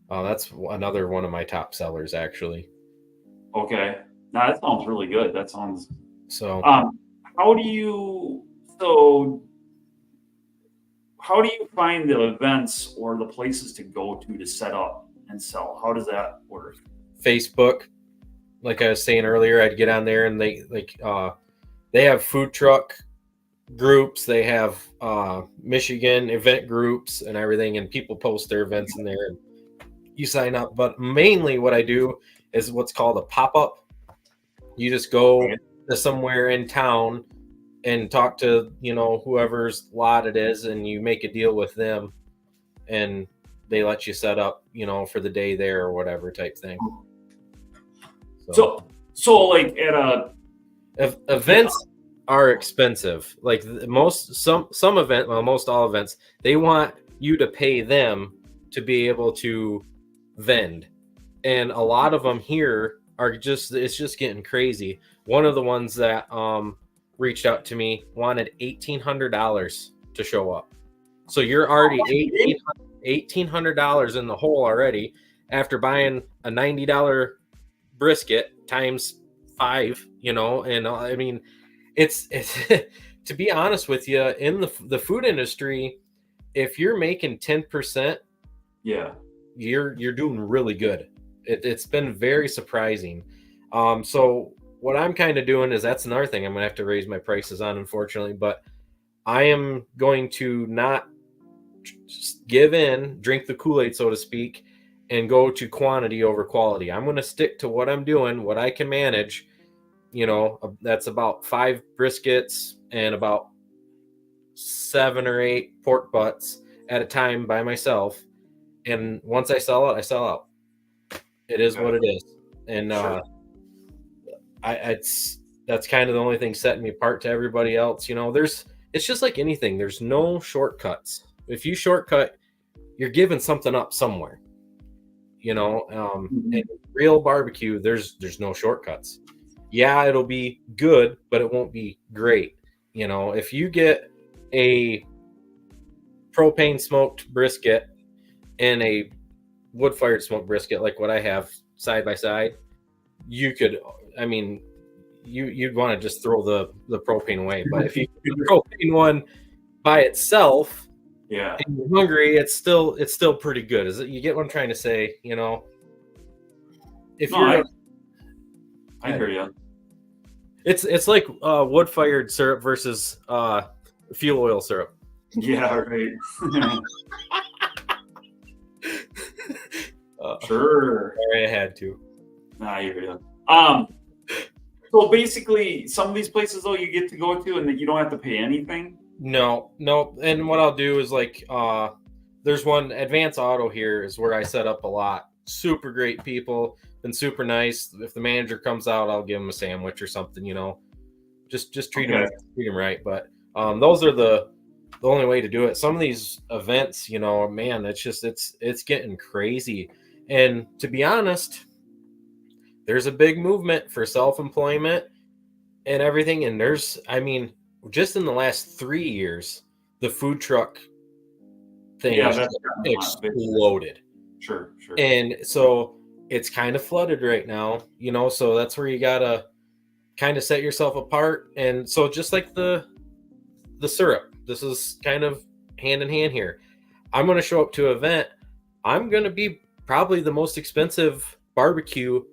That's another one of my top sellers, actually. Okay. Now that sounds really good. That sounds so. How do you find the events or the places to go to set up and sell? How does that work? Facebook, like I was saying earlier, I'd get on there and they have food truck groups, they have Michigan event groups and everything, and people post their events in there and you sign up. But mainly what I do is what's called a pop-up. You just go to somewhere in town and talk to whoever's lot it is, and you make a deal with them, and they let you set up for the day there or whatever type thing. So like at events are expensive. Like most all events, they want you to pay them to be able to vend, and a lot of them here are it's just getting crazy. One of the ones that reached out to me wanted $1,800 to show up. So you're already $1,800 in the hole already after buying a $90 brisket times 5. And I mean, it's to be honest with you, in the food industry, if you're making 10%, you're doing really good. It's been very surprising. So what I'm kind of doing is, that's another thing I'm gonna have to raise my prices on, unfortunately, but I am going to not give in, drink the Kool-Aid, so to speak, and go to quantity over quality. I'm going to stick to what I'm doing, what I can manage. That's about 5 briskets and about 7 or 8 pork butts at a time by myself. And once I sell out, I sell out. It is what it is. And that's kind of the only thing setting me apart to everybody else. It's just like anything. There's no shortcuts. If you shortcut, you're giving something up somewhere. In real barbecue, there's no shortcuts. Yeah, it'll be good, but it won't be great. If you get a propane smoked brisket and a wood fired smoked brisket, like what I have side by side, you could, I mean, you'd want to just throw the propane away. But if you do the propane one by itself, yeah, and you're hungry, it's still pretty good. Is it? You get what I'm trying to say? You know, if no, you're, I hear you. it's like wood fired syrup versus fuel oil syrup. Yeah, right. Sure. I had to. I hear you. So basically, some of these places though you get to go to, and that you don't have to pay anything. No. And what I'll do is like, there's one Advance Auto here is where I set up a lot. Super great people, been super nice. If the manager comes out, I'll give him a sandwich or something. You know, just treat him right. But those are the only way to do it. Some of these events, you know, man, it's getting crazy. And to be honest, there's a big movement for self-employment and everything. And I mean, just in the last 3 years, the food truck thing has exploded. Sure. And so it's kind of flooded right now, you know, so that's where you gotta kind of set yourself apart. And so just like the syrup, this is kind of hand in hand here. I'm going to show up to an event. I'm going to be probably the most expensive barbecue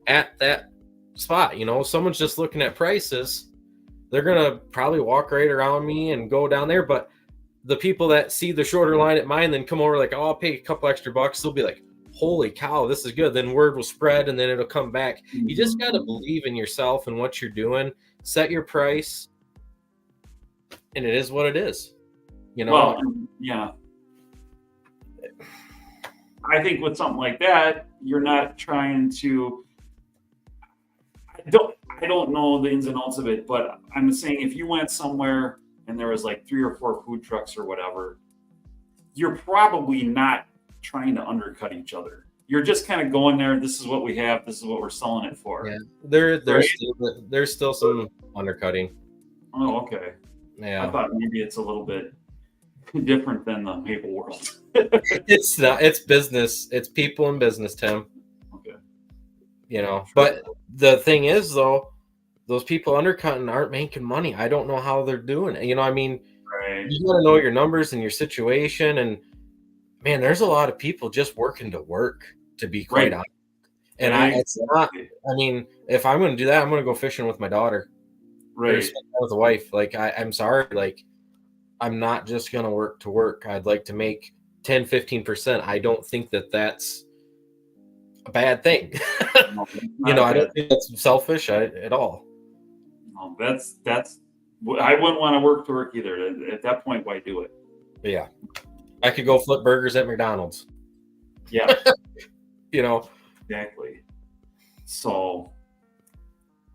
at that spot. You know, someone's just looking at prices. They're going to probably walk right around me and go down there. But the people that see the shorter line at mine, then come over like, oh, I'll pay a couple extra bucks. They'll be like, holy cow, this is good. Then word will spread and then it'll come back. You just got to believe in yourself and what you're doing. Set your price. And it is what it is, you know? Well, yeah. I think with something like that, you're not trying to, I don't know the ins and outs of it, but I'm saying if you went somewhere and there was like 3 or 4 food trucks or whatever, you're probably not trying to undercut each other. You're just kind of going there. This is what we have. This is what we're selling it for. Yeah, there's still some undercutting. Oh, okay. Yeah, I thought maybe it's a little bit different than the maple world. It's not. It's business. It's people in business, Tim. Okay. You know, but the thing is, though, those people undercutting aren't making money. I don't know how they're doing it. You know, I mean, right. You got to know your numbers and your situation. And man, there's a lot of people just working to work, to be quite honest. And it's not. I mean, if I'm going to do that, I'm going to go fishing with my daughter. Right. With a wife. Like, I'm sorry. Like, I'm not just going to work to work. I'd like to make 10, 15%. I don't think that that's a bad thing. You know, I don't think that's selfish at all. No, that's I wouldn't want to work to work either. At that point, why do it? Yeah. I could go flip burgers at McDonald's. Yeah. You know. Exactly. So,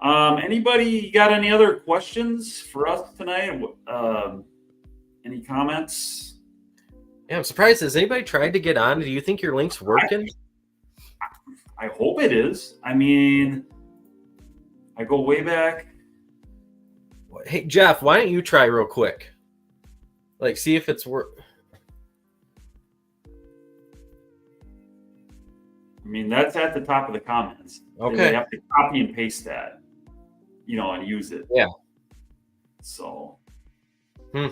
anybody got any other questions for us tonight? Any comments? Yeah, I'm surprised. Has anybody tried to get on? Do you think your link's working? I hope it is. I mean, I go way back. Hey, Jeff, why don't you try real quick? Like, see if it's work. I mean, that's at the top of the comments. Okay. They have to copy and paste that, you know, and use it. Yeah. So. You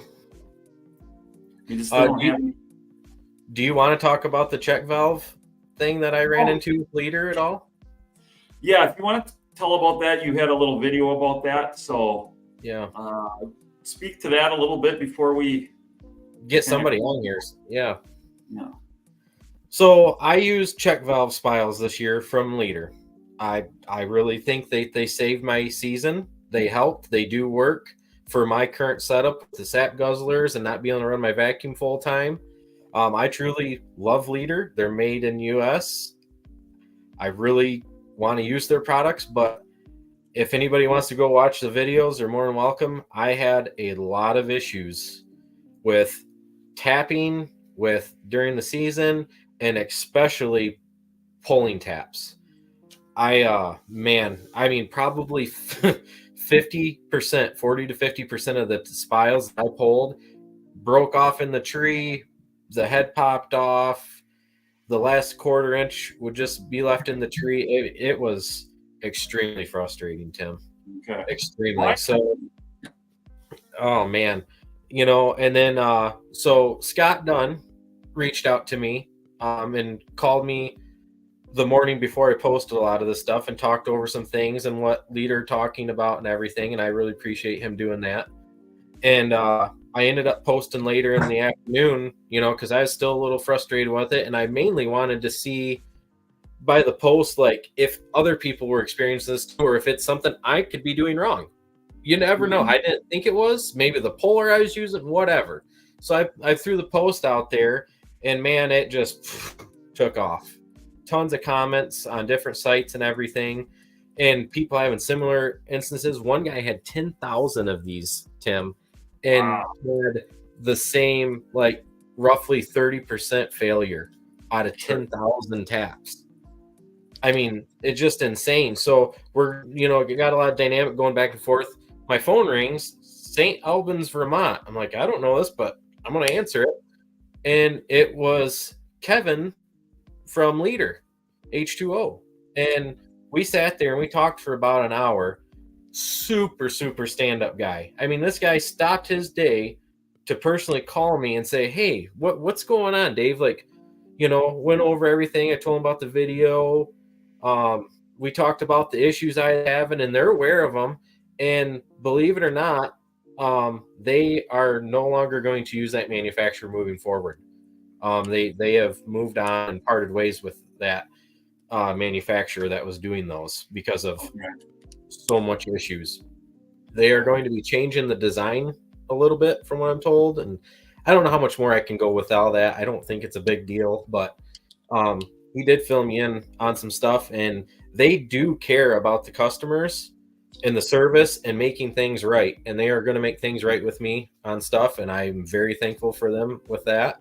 just don't have. Do you want to talk about the check valve thing that I ran into with Leader at all? Yeah, if you want to tell about that, you had a little video about that. So yeah, speak to that a little bit before we get somebody on here. Yeah. Yeah. So I used check valve spiles this year from Leader. I really think they saved my season. They helped. They do work for my current setup with the sap guzzlers and not being able to run my vacuum full time. I truly love Leader. They're made in US. I really want to use their products, but if anybody wants to go watch the videos, they're more than welcome. I had a lot of issues with tapping during the season and especially pulling taps. Probably 50%, 40 to 50% of the spiles I pulled broke off in the tree, the head popped off. The last quarter inch would just be left in the tree. It was extremely frustrating, Tim. Okay. Extremely. So, oh man, and then so Scott Dunn reached out to me and called me the morning before I posted a lot of this stuff and talked over some things and what Leader talking about and everything, and I really appreciate him doing that. And I ended up posting later in the afternoon, because I was still a little frustrated with it, and I mainly wanted to see by the post, like, if other people were experiencing this too, or if it's something I could be doing wrong. You never know. I didn't think it was. Maybe the polar I was using, whatever. So I threw the post out there, and man, it just took off. Tons of comments on different sites and everything, and people having similar instances. One guy had 10,000 of these, Tim, and had the same, like, roughly 30% failure out of 10,000 taps. I mean, it's just insane. So we're, got a lot of dynamic going back and forth. My phone rings, St. Albans, Vermont. I'm like, I don't know this, but I'm going to answer it. And it was Kevin from Leader, H2O. And we sat there and we talked for about an hour. Super, super stand-up guy. I mean, this guy stopped his day to personally call me and say, hey, what's going on, Dave? Like, went over everything. I told him about the video. We talked about the issues I have, and they're aware of them. And believe it or not, they are no longer going to use that manufacturer moving forward. They have moved on and parted ways with that manufacturer that was doing those because of so much issues. They are going to be changing the design a little bit from what I'm told, and I don't know how much more I can go with all that. I don't think it's a big deal, but he did fill me in on some stuff, and they do care about the customers and the service and making things right, and they are going to make things right with me on stuff, and I'm very thankful for them with that.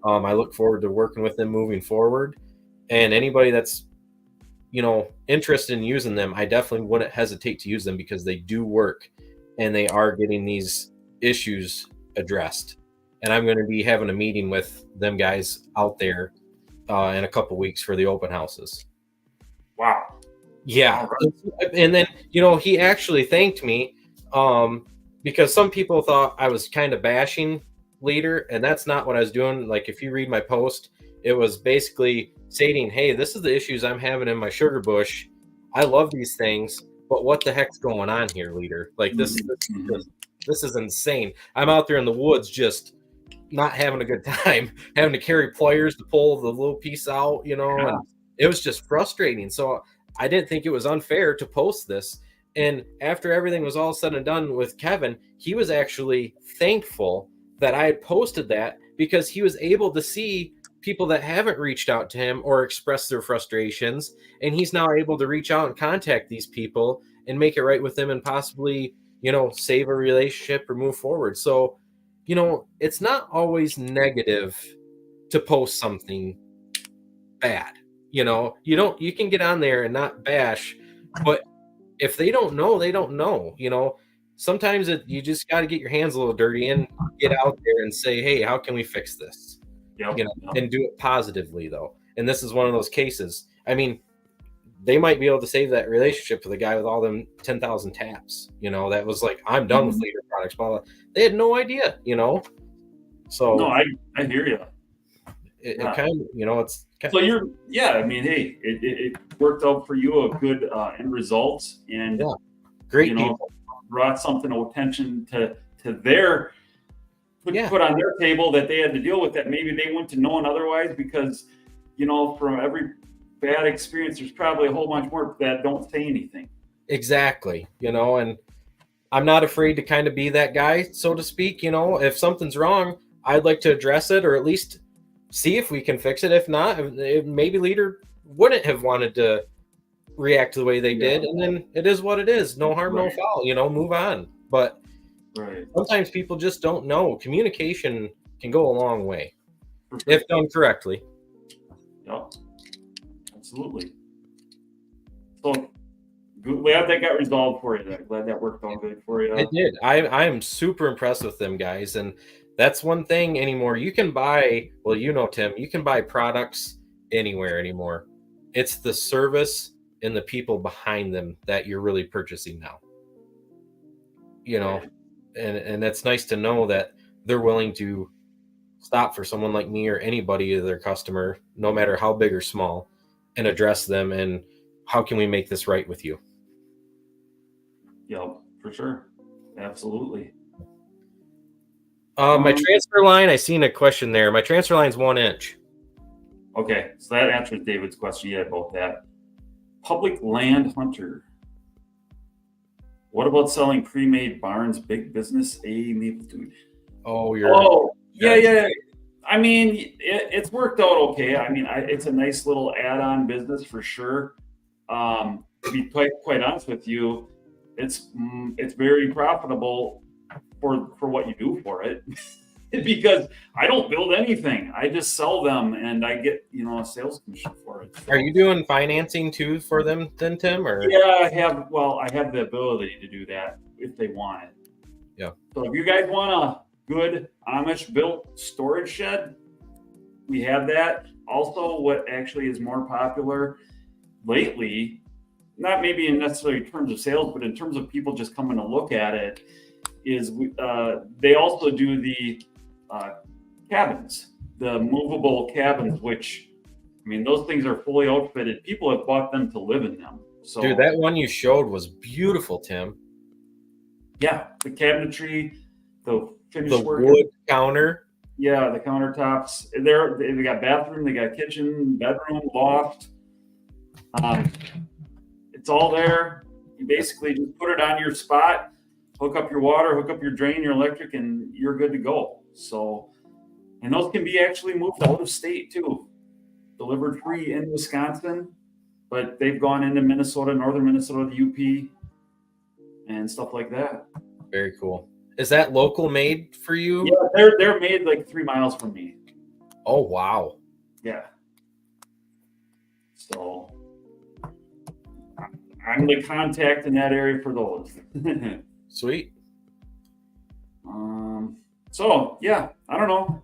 I look forward to working with them moving forward, and anybody that's interested in using them, I definitely wouldn't hesitate to use them because they do work and they are getting these issues addressed. And I'm going to be having a meeting with them guys out there in a couple weeks for the open houses. Wow. Yeah. Right. And then, he actually thanked me because some people thought I was kind of bashing Leader, and that's not what I was doing. Like, if you read my post, it was basically stating, hey, this is the issues I'm having in my sugar bush. I love these things, but what the heck's going on here, Leader? Like, this is insane. I'm out there in the woods just not having a good time, having to carry pliers to pull the little piece out, and it was just frustrating. So I didn't think it was unfair to post this. And after everything was all said and done with Kevin, he was actually thankful that I had posted that because he was able to see people that haven't reached out to him or expressed their frustrations. And he's now able to reach out and contact these people and make it right with them and possibly, save a relationship or move forward. So, it's not always negative to post something bad. You can get on there and not bash, but if they don't know, they don't know. Sometimes you just got to get your hands a little dirty and get out there and say, hey, how can we fix this? And do it positively, though. And this is one of those cases. I mean, they might be able to save that relationship with a guy with all them 10,000 taps. That was like, I'm done with Leader products. Blah, blah. They had no idea, So no, I hear you. It kind of, it's kind so you're, I mean, hey, it worked out for you, a good end result, and great people. Brought something of attention to their put on their table that they had to deal with that maybe they wouldn't have known otherwise, because from every bad experience there's probably a whole bunch more that don't say anything. Exactly. And I'm not afraid to kind of be that guy, so to speak. If something's wrong, I'd like to address it or at least see if we can fix it. If not, maybe Leader wouldn't have wanted to react the way they did, and then it is what it is. No harm, no foul. Move on. But sometimes people just don't know. Communication can go a long way if done correctly. Yep, absolutely. So glad that got resolved for you. Glad that worked out good for you. It did. I am super impressed with them guys, and That's one thing anymore. You can buy, well, Tim, you can buy products anywhere anymore. It's the service and the people behind them that you're really purchasing now. And it's nice to know that they're willing to stop for someone like me or anybody, their customer, no matter how big or small, and address them and how can we make this right with you? Yep, for sure. Absolutely. My transfer line, I seen a question there. My transfer line's 1 inch. Okay, so that answers David's question about that. Public land hunter. What about selling pre-made barns? Big business, Maple Dude. Yeah. I mean, it's worked out okay. I mean, it's a nice little add-on business for sure. To be quite honest with you, it's very profitable for what you do for it. Because I don't build anything. I just sell them and I get, a sales commission for it. So. Are you doing financing too for them then, Tim? Or yeah, I have the ability to do that if they want it. Yeah. So if you guys want a good Amish built storage shed, we have that. Also, what actually is more popular lately, not maybe in necessarily terms of sales, but in terms of people just coming to look at it, is they also do the cabins, the movable cabins, which, I mean, those things are fully outfitted. People have bought them to live in them. So, dude, that one you showed was beautiful, Tim. Yeah, the cabinetry, the finished work, wood counter. Yeah, the countertops. They got bathroom, they got kitchen, bedroom, loft. It's all there. You basically just put it on your spot, hook up your water, hook up your drain, your electric, and you're good to go. So, and those can be actually moved out of state too, delivered free in Wisconsin, but they've gone into Minnesota, northern Minnesota, the UP, and stuff like that. Very cool. Is that local made for you? Yeah, they're made like 3 miles from me. Oh, wow. Yeah. So I'm the contact in that area for those. Sweet. So yeah, I don't know.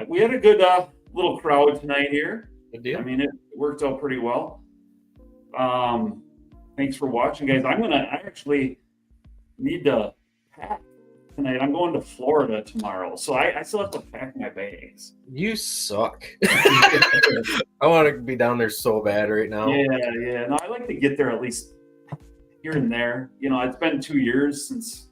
We had a good little crowd tonight here. Good deal. I mean, it worked out pretty well. Thanks for watching, guys. I actually need to pack tonight. I'm going to Florida tomorrow, so I still have to pack my bags. You suck. I want to be down there so bad right now. Yeah. No, I like to get there at least here and there. It's been 2 years since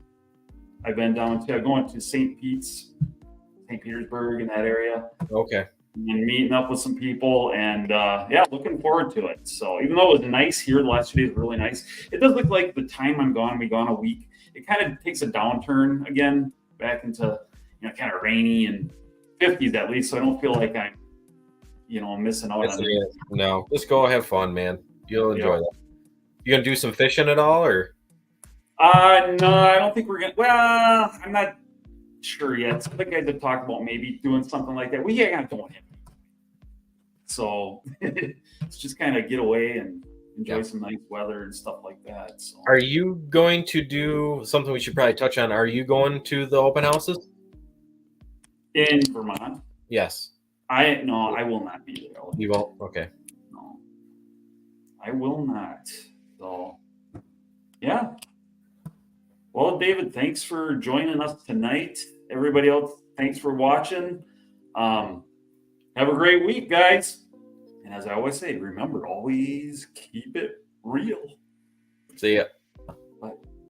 I've been down to going to St. Petersburg in that area. Okay. And meeting up with some people and looking forward to it. So even though it was nice here, the last 2 days were really nice. It does look like the time I'm gone, be gone a week. It kind of takes a downturn again back into kind of rainy and 50s at least. So I don't feel like I'm missing out on it. No, just go have fun, man. You'll enjoy that. You gonna do some fishing at all, or? No, I don't think we're gonna. Well, I'm not sure yet. Some of the guys have talked about maybe doing something like that. We ain't doing it. So it's just kind of get away and enjoy some nice weather and stuff like that. So. Are you going to do something we should probably touch on? Are you going to the open houses? In Vermont? Yes. I will not be there. You won't? Okay. No. I will not. So, yeah. Well, David, thanks for joining us tonight. Everybody else, thanks for watching. Have a great week, guys. And as I always say, remember, always keep it real. See ya.